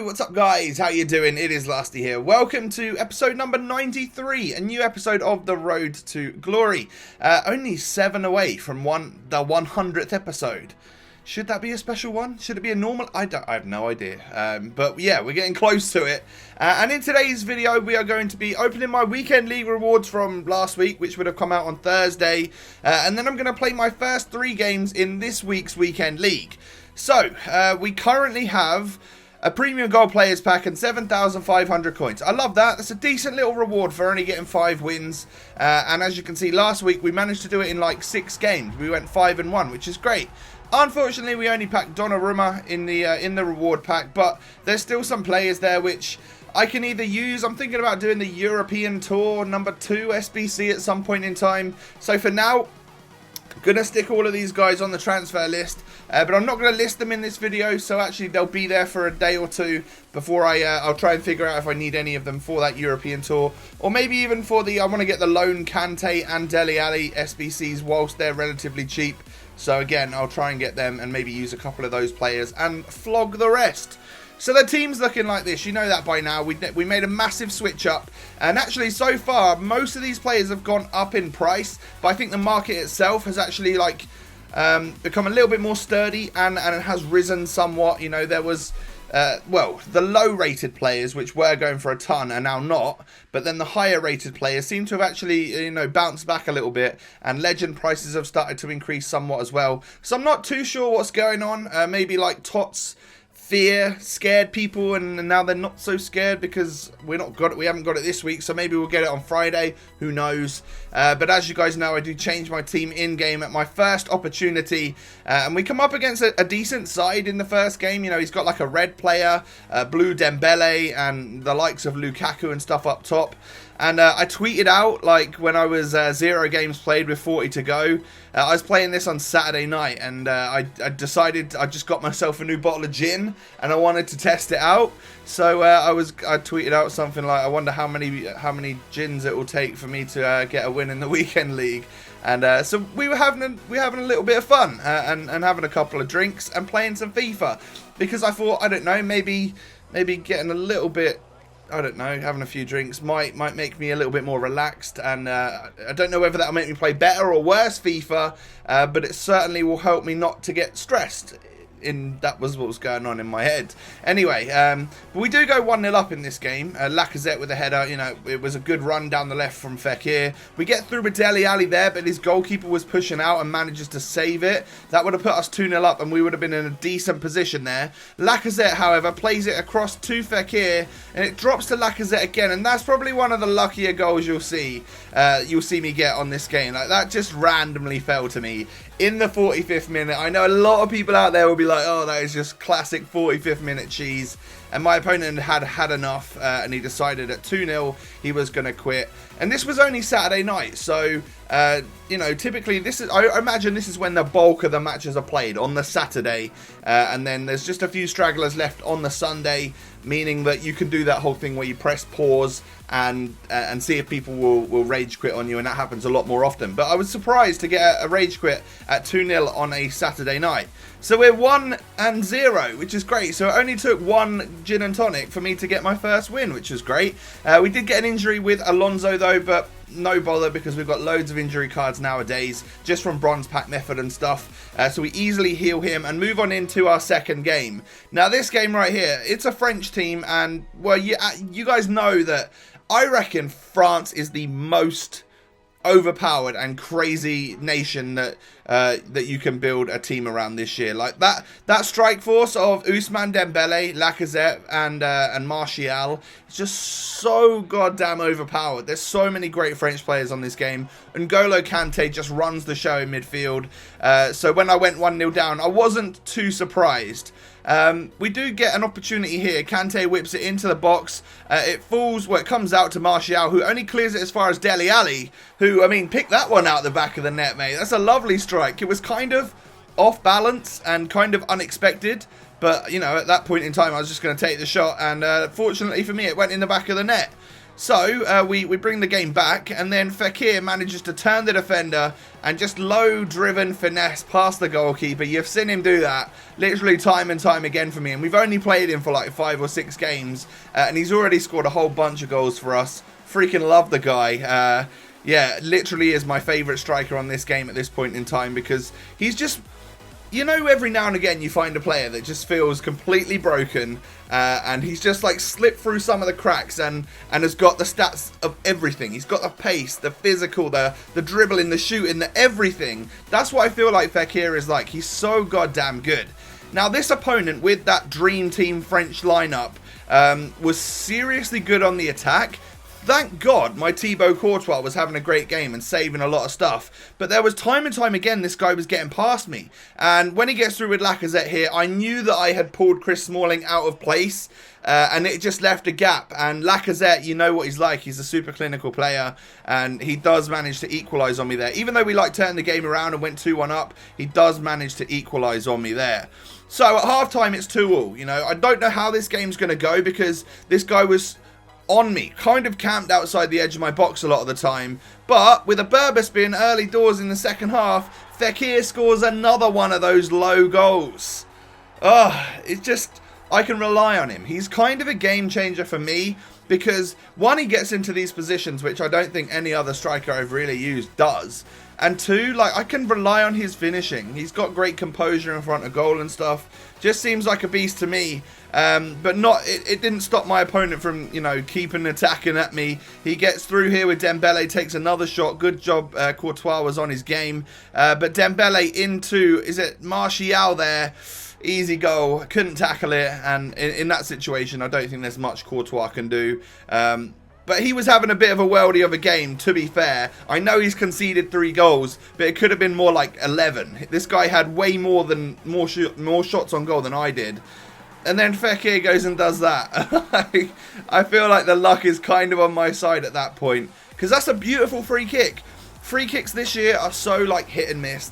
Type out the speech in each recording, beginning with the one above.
Yo, what's up guys? How you doing? It is Lasty here. Welcome to episode number 93, a new episode of The Road to Glory. Only 7 away from the 100th episode. Should that be a special one? Should it be a normal? I have no idea. But yeah, we're getting close to it. And in today's video, we are going to be opening my weekend league rewards from last week, which would have come out on Thursday. And then I'm going to play my first 3 games in this week's weekend league. So, we currently have a premium gold players pack and 7,500 coins. I love that. That's a decent little reward for only getting 5 wins. And as you can see, last week we managed to do it in like 6 games. We went 5-1, which is great. Unfortunately, we only packed Donnarumma in the reward pack, but there's still some players there which I can either use. I'm thinking about doing the European Tour number 2 SBC at some point in time. So for now, I'm going to stick all of these guys on the transfer list, but I'm not going to list them in this video, so actually they'll be there for a day or two before I'll try and figure out if I need any of them for that European Tour, or maybe even for I want to get the loan Kante and Dele Alli SBCs whilst they're relatively cheap. So again, I'll try and get them and maybe use a couple of those players and flog the rest. So the team's looking like this. You know that by now. We made a massive switch up. And actually, so far, most of these players have gone up in price. But I think the market itself has actually like become a little bit more sturdy and it has risen somewhat. You know, there was, well, the low-rated players, which were going for a ton, are now not. But then the higher-rated players seem to have actually, you know, bounced back a little bit. And legend prices have started to increase somewhat as well. So I'm not too sure what's going on. Maybe like Tots scared people, and now they're not so scared because we haven't got it this week, so maybe we'll get it on Friday, who knows. But as you guys know, I do change my team in game at my first opportunity, and we come up against a decent side in the first game. You know, he's got like a red player, blue Dembele, and the likes of Lukaku and stuff up top. And I tweeted out, like, when I was 0 games played with 40 to go, I was playing this on Saturday night, and I decided I just got myself a new bottle of gin, and I wanted to test it out. So I tweeted out something like, I wonder how many gins it will take for me to get a win in the weekend league. And so we were having a little bit of fun and having a couple of drinks and playing some FIFA, because I thought, I don't know, maybe getting a little bit, I don't know, having a few drinks might make me a little bit more relaxed, and I don't know whether that'll make me play better or worse FIFA, but it certainly will help me not to get stressed. That was what was going on in my head. Anyway, but we do go 1-0 up in this game. Lacazette with a header. You know, it was a good run down the left from Fekir. We get through with Dele Alli there, but his goalkeeper was pushing out and manages to save it. That would have put us 2-0 up, and we would have been in a decent position there. Lacazette, however, plays it across to Fekir, and it drops to Lacazette again, and that's probably one of the luckier goals you'll see me get on this game. Like, that just randomly fell to me in the 45th minute. I know a lot of people out there will be like, oh, that is just classic 45th minute cheese. And my opponent had enough, and he decided at 2-0 he was going to quit. And this was only Saturday night, so you know, typically I imagine this is when the bulk of the matches are played, on the Saturday, and then there's just a few stragglers left on the Sunday, meaning that you can do that whole thing where you press pause and see if people will rage quit on you, and that happens a lot more often. But I was surprised to get a rage quit at 2-0 on a Saturday night. So we're 1-0, which is great. So it only took 1 gin and tonic for me to get my first win, which was great. We did get an injury with Alonso though, but no bother, because we've got loads of injury cards nowadays, just from bronze pack method and stuff. So we easily heal him and move on into our second game. Now this game right here, it's a French team, and well, you guys know that I reckon France is the most overpowered and crazy nation that you can build a team around this year. Like that strike force of Ousmane Dembele, Lacazette, and Martial is just so goddamn overpowered. There's so many great French players on this game. N'Golo Kante just runs the show in midfield. So when I went 1-0 down, I wasn't too surprised. We do get an opportunity here. Kante whips it into the box. It falls, well, it comes out to Martial, who only clears it as far as Dele Alli, who, I mean, picked that one out the back of the net, mate. That's a lovely strike. It was kind of off balance and kind of unexpected, but, you know, at that point in time, I was just going to take the shot, and fortunately for me, it went in the back of the net. So we bring the game back, and then Fekir manages to turn the defender and just low-driven finesse past the goalkeeper. You've seen him do that literally time and time again for me, and we've only played him for like 5 or 6 games, and he's already scored a whole bunch of goals for us. Freaking love the guy. Yeah, literally is my favourite striker on this game at this point in time, because he's just... You know, every now and again you find a player that just feels completely broken, and he's just like slipped through some of the cracks and has got the stats of everything. He's got the pace, the physical, the dribbling, the shooting, the everything. That's what I feel like Fekir is like. He's so goddamn good. Now, this opponent with that Dream Team French lineup was seriously good on the attack. Thank God my Thibaut Courtois was having a great game and saving a lot of stuff. But there was time and time again this guy was getting past me. And when he gets through with Lacazette here, I knew that I had pulled Chris Smalling out of place. And it just left a gap. And Lacazette, you know what he's like. He's a super clinical player. And he does manage to equalise on me there. Even though we like turned the game around and went 2-1 up, he does manage to equalise on me there. So at half-time, it's 2-2. You know, I don't know how this game's going to go, because this guy was... on me, kind of camped outside the edge of my box a lot of the time. But with a Berber spin early doors in the second half, Fekir scores another one of those low goals. It's just, I can rely on him. He's kind of a game changer for me, because one, he gets into these positions which I don't think any other striker I've really used does. And two, like, I can rely on his finishing. He's got great composure in front of goal and stuff. Just seems like a beast to me. But not, it didn't stop my opponent from, you know, keeping attacking at me. He gets through here with Dembele, takes another shot. Good job, Courtois was on his game. But Dembele into, is it Martial there? Easy goal, couldn't tackle it. And in that situation, I don't think there's much Courtois can do. But he was having a bit of a worldie of a game, to be fair. I know he's conceded 3 goals, but it could have been more like 11. This guy had way more shots on goal than I did. And then Fekir goes and does that. I feel like the luck is kind of on my side at that point, because that's a beautiful free kick. Free kicks this year are so like hit and miss.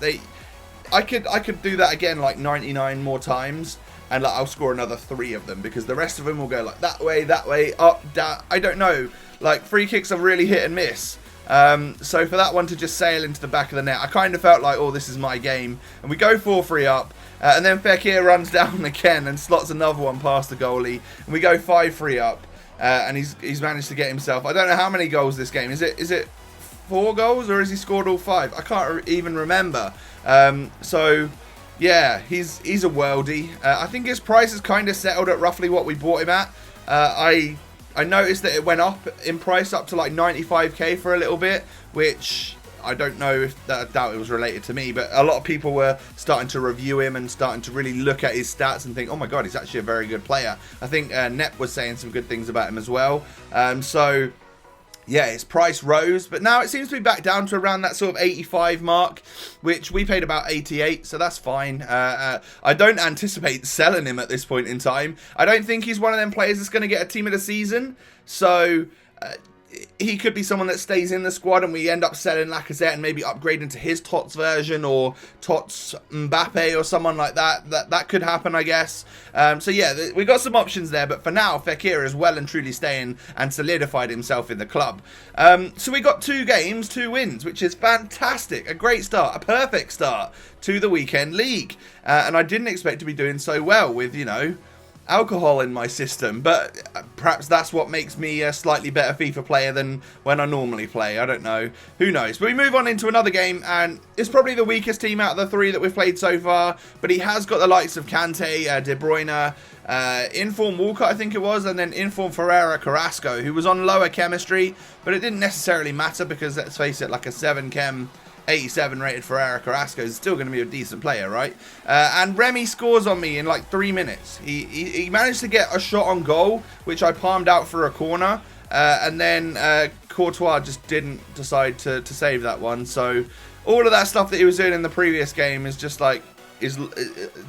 I could do that again like 99 more times, and like I'll score another 3 of them, because the rest of them will go like that way, up, down. I don't know. Like, free kicks are really hit and miss. So for that one to just sail into the back of the net, I kind of felt like, oh, this is my game. And we go 4-3 up. And then Fekir runs down again and slots another one past the goalie. And we go 5-3 up. And he's managed to get himself, I don't know how many goals this game. Is it 4 goals, or has he scored all 5? I can't even remember. So... yeah, he's a worldie. I think his price is kind of settled at roughly what we bought him at. I noticed that it went up in price up to like 95k for a little bit, which I don't know if I doubt it was related to me, but a lot of people were starting to review him and starting to really look at his stats and think, oh my god, he's actually a very good player. I think Nep was saying some good things about him as well. So... yeah, his price rose, but now it seems to be back down to around that sort of 85 mark, which we paid about 88, so that's fine. I don't anticipate selling him at this point in time. I don't think he's one of them players that's going to get a team of the season, so he could be someone that stays in the squad and we end up selling Lacazette and maybe upgrading to his Tots version, or Tots Mbappe or someone like that. That could happen, I guess. So yeah, we got some options there, but for now, Fekir is well and truly staying and solidified himself in the club. So we got 2 games, 2 wins, which is fantastic. A great start, a perfect start to the weekend league. And I didn't expect to be doing so well with, you know, alcohol in my system, but perhaps that's what makes me a slightly better FIFA player than when I normally play. I don't know. Who knows? But we move on into another game, and it's probably the weakest team out of the 3 that we've played so far, but he has got the likes of Kante, De Bruyne, Inform Walker, I think it was, and then Inform Ferreira Carrasco, who was on lower chemistry, but it didn't necessarily matter, because let's face it, like a 7 chem 87 rated Ferreira Carrasco is still going to be a decent player, right? And Remy scores on me in like 3 minutes. He managed to get a shot on goal, which I palmed out for a corner. And then Courtois just didn't decide to save that one. So all of that stuff that he was doing in the previous game is just like,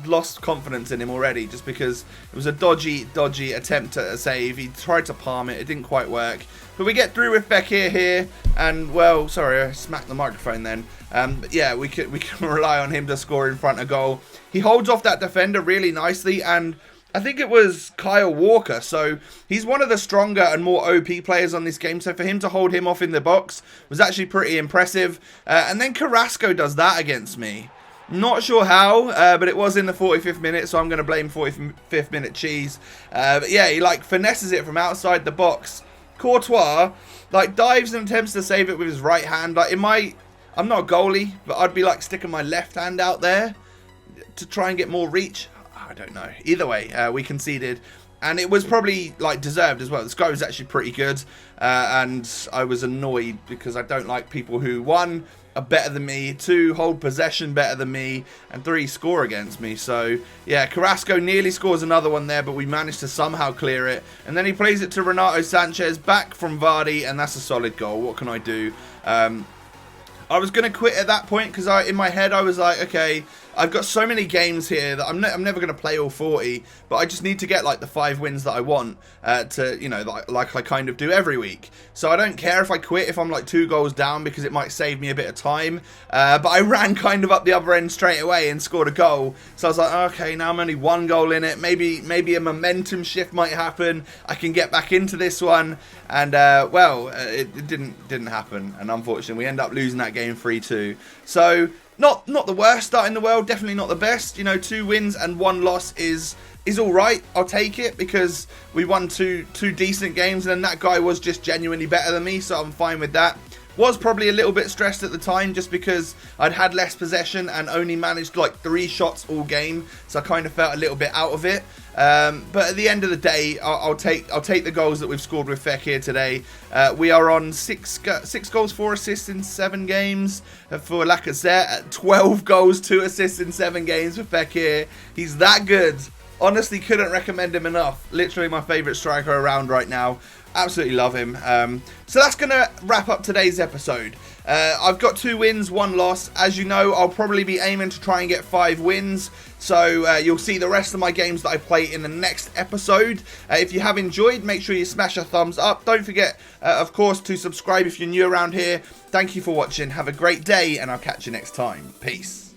lost confidence in him already, just because it was a dodgy attempt at a save. He tried to palm it, it didn't quite work. But we get through with Fekir here, and well, sorry, I smacked the microphone then. But yeah, we can rely on him to score in front of goal. He holds off that defender really nicely, and I think it was Kyle Walker. So he's one of the stronger and more OP players on this game. So for him to hold him off in the box was actually pretty impressive. And then Carrasco does that against me. Not sure how, but it was in the 45th minute, so I'm going to blame 45th minute cheese. But yeah, he like finesses it from outside the box. Courtois like dives and attempts to save it with his right hand. Like I'm not a goalie, but I'd be like sticking my left hand out there to try and get more reach. I don't know. Either way, we conceded. And it was probably like deserved as well. This guy was actually pretty good. And I was annoyed because I don't like people who, one, are better than me, two, hold possession better than me, and three, score against me. So, yeah, Carrasco nearly scores another one there, but we managed to somehow clear it. And then he plays it to Renato Sanchez, back from Vardy, and that's a solid goal. What can I do? I was going to quit at that point because in my head I was like, okay, I've got so many games here that I'm never going to play all 40, but I just need to get like the 5 wins that I want to, you know, like I kind of do every week. So I don't care if I quit if I'm like 2 goals down because it might save me a bit of time. But I ran kind of up the other end straight away and scored a goal. So I was like, okay, now I'm only 1 goal in it. Maybe a momentum shift might happen. I can get back into this one. And well, it didn't happen. And unfortunately, we end up losing that game 3-2. So not the worst start in the world, definitely not the best. You know, 2 wins and 1 loss is all right. I'll take it because we won two decent games, and then that guy was just genuinely better than me, so I'm fine with that. Was probably a little bit stressed at the time just because I'd had less possession and only managed like 3 shots all game, so I kind of felt a little bit out of it. But at the end of the day, I'll take the goals that we've scored with Fekir today. We are on 6 goals, 4 assists in 7 games for Lacazette. 12 goals, 2 assists in 7 games for Fekir. He's that good. Honestly, couldn't recommend him enough. Literally my favourite striker around right now. Absolutely love him. So that's going to wrap up today's episode. I've got 2 wins, 1 loss. As you know, I'll probably be aiming to try and get 5 wins. So you'll see the rest of my games that I play in the next episode. If you have enjoyed, make sure you smash a thumbs up. Don't forget, of course, to subscribe if you're new around here. Thank you for watching. Have a great day, and I'll catch you next time. Peace.